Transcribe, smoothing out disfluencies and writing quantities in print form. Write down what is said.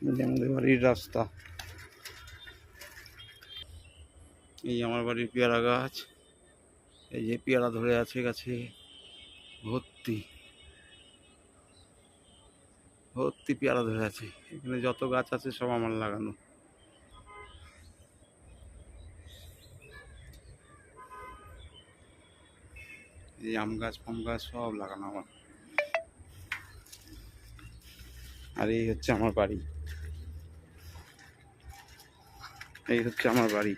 আমাদের বাড়ির রাস্তা। এই আমার বাড়ির পেয়ারা গাছ, এই যে পেয়ারা ধরে আছে গাছে ভর্তি ভর্তি পেয়ারা ধরে আছে। এখানে যত গাছ আছে সব আমার লাগানো। এই আম গাছ ফাম গাছ সব লাগানো আমার। আর এই হচ্ছে আমার বাড়ি, এই হচ্ছে আমার বাড়ি।